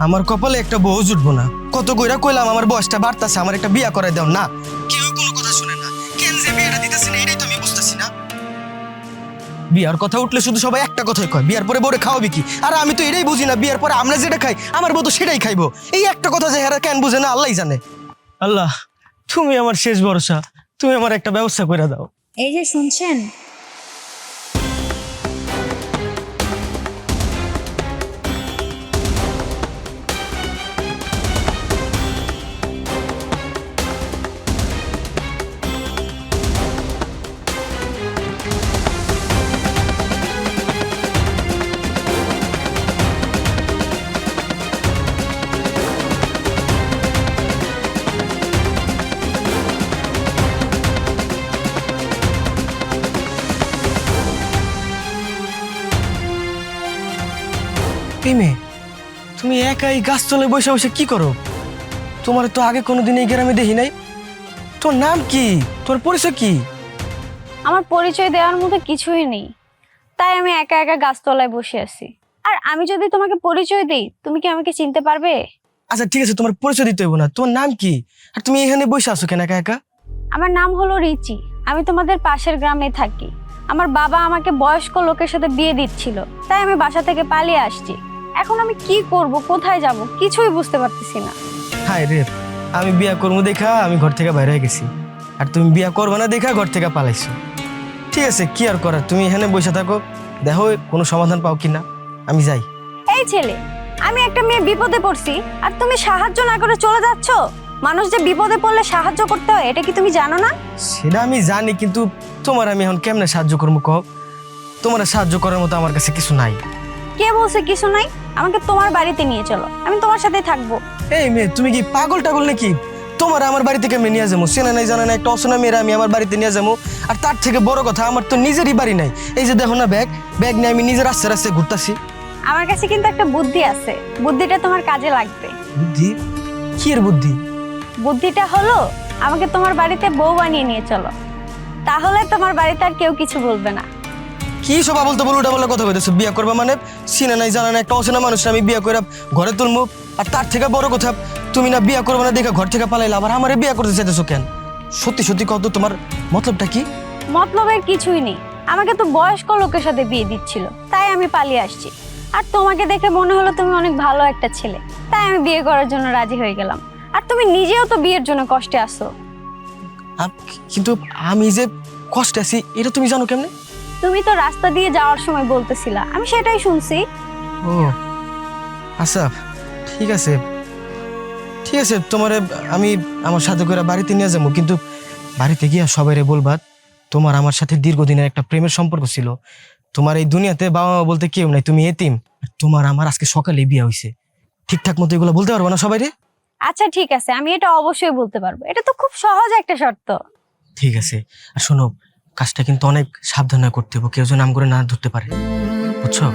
আমার কপালে একটা বউ জুটবো না। কত কইরা কইলাম আমার বয়সটা বাড়তাছে, আমার একটা বিয়া করাই দাও না, কেউ কোনো কথা শুনে না। কেন যে বিয়েটা দিতেছে না এটাই তো আমি বুঝতেছি না। বিয়ার কথা উঠলে শুধু সবাই একটা কথাই কয়, বিয়ার পরে বউরে খাওয়াবি কি? আর আমি তো এটাই বুঝি না, বিয়ার পরে আমরা যেটা খাই আমার বউ তো সেটাই খাইবো। এই একটা কথা যে হেরা কেন বুঝে না আল্লাহই জানে। আল্লাহ, তুমি আমার শেষ ভরসা, তুমি আমার একটা ব্যবস্থা করে দাও। এই যে শুনছেন, এই মেয়ে, তুমি একাই গাছতলায় বসে বসে কি করো? তোমার তো আগে কোনোদিন এই গ্রামে দেখি নাই। তোর নাম কি, তোর পরিচয় কি? আমার পরিচয় দেওয়ার মতো কিছুই নেই, তাই আমি একা একা গাছতলায় বসে আছি। আর আমি যদি তোমাকে পরিচয় দিই, তুমি কি আমাকে চিনতে পারবে? আচ্ছা ঠিক আছে, তোমার পরিচয় দিতে হইব না। তোমার নাম কি, আর তুমি এখানে বসে আছো কেন একা একা? আমার নাম হলো রিচি, আমি তোমাদের পাশের গ্রামে থাকি। আমার বাবা আমাকে বয়স্ক লোকের সাথে বিয়ে দিচ্ছিল, তাই আমি বাসা থেকে পালিয়ে আসছি। এখন আমি কি করব, কোথায় যাব, কিছুই বুঝতে পারতেছি না। হায় রে, আমি বিয়া করবো দেখা আমি ঘর থেকে বাইরে হয়ে গেছি, আর তুমি বিয়া করবে না দেখা ঘর থেকে পালাইছো। ঠিক আছে, কি আর করার, তুমি এখানে বসে থাকো, দেখো কোনো সমাধান পাও কিনা। আমি যাই। এই ছেলে, আমি একটা মেয়ে বিপদে পড়ছি আর তুমি সাহায্য না করে চলে যাচ্ছ। মানুষ যে বিপদে পড়লে সাহায্য করতে হয়, এটা কি তুমি জানো না? সেটা আমি জানি, কিন্তু তোমার আমি এখন কেমনে সাহায্য করবো কও? তোমার সাহায্য করার মতো আমার কাছে কিছু নাই। কে বলছে কিছু নাই? আমাকে তোমার বাড়িতে নিয়ে চলো, আমি তোমার সাথে থাকবো। এই মেয়ে, তুমি কি পাগল টাগল নাকি? তোমার আমার বাড়ি থেকে আমি নিয়ে যাবো, চেনা নাই জানা নাই একটা অচেনা মেয়েরা আমি আমার বাড়িতে নিয়ে যাবো। আর তার থেকে বড় কথা, আমার তো নিজেরই বাড়ি নাই। এই যে দেখো না ব্যাগ, ব্যাগ নিয়ে আমি নিজের রাস্তায় রাস্তায় ঘুরতাছি। আমার কাছে কিন্তু একটা বুদ্ধি আছে, বুদ্ধিটা তোমার কাজে লাগবে। বুদ্ধি? কি এর বুদ্ধি? বুদ্ধিটা হলো, আমাকে তোমার বাড়িতে বউ বানিয়ে নিয়ে চলো, তাহলে তোমার বাড়িতে আর কেউ কিছু বলবে না। কি সব বলতে বলো উল্টা বলা কথা কইতেছো? বিয়া করবা মানে চিনা নাই জানা নাই একটা অচেনা মানুষ আমি বিয়া করে ঘরে তুলবো? আর তার থেকে বড় কথা, তুমি না বিয়া করবে না দেখে ঘর থেকে পালাইলা, আবার আমারে বিয়া করতে চাইতেছো কেন? সত্যি সত্যি কত, তোমার মতলবটা কি? মতলবের কিছুই নেই, আমাকে তো বয়স্ক লোকের সাথে বিয়ে দিচ্ছিল, তাই আমি পালিয়ে আসছি। আর তোমাকে দেখে মনে হলো তুমি অনেক ভালো একটা ছেলে, তাই আমি বিয়ে করার জন্য রাজি হয়ে গেলাম। আর তুমি নিজেও তো বিয়ের জন্য কষ্টে আছো। কিন্তু আমি যে কষ্টে আছি এটা তুমি জানো কেমনে? তুমি তো রাস্তা দিয়ে যাওয়ার সময় বলতেছিলা, আমি সেটাই শুনছি। ও আচ্ছা, ঠিক আছে ঠিক আছে, তোমারে আমি আমার সাথে করে বাড়িতে নিয়ে যাবো, কিন্তু বাড়িতে গিয়া সবাইরে বলবা তোমার আমার সাথে দীর্ঘদিনের একটা প্রেমের সম্পর্ক ছিল। তোমার এই দুনিয়াতে বাবা মা বলতে কেউ নাই, তুমি এতিম। আর তোমার আমার আজকে সকালে বিয়ে হয়েছে, ঠিকঠাক মতো এগুলো বলতে পারবো না সবাইরে? আচ্ছা ঠিক আছে, আমি এটা অবশ্যই বলতে পারবো, এটা তো খুব সহজ একটা শর্ত। ঠিক আছে, আর শোনো, কাজটা কিন্তু অনেক সাবধানে করতে হবে, কেউ যেন নাম করে না ধরতে পারে, বুঝছো?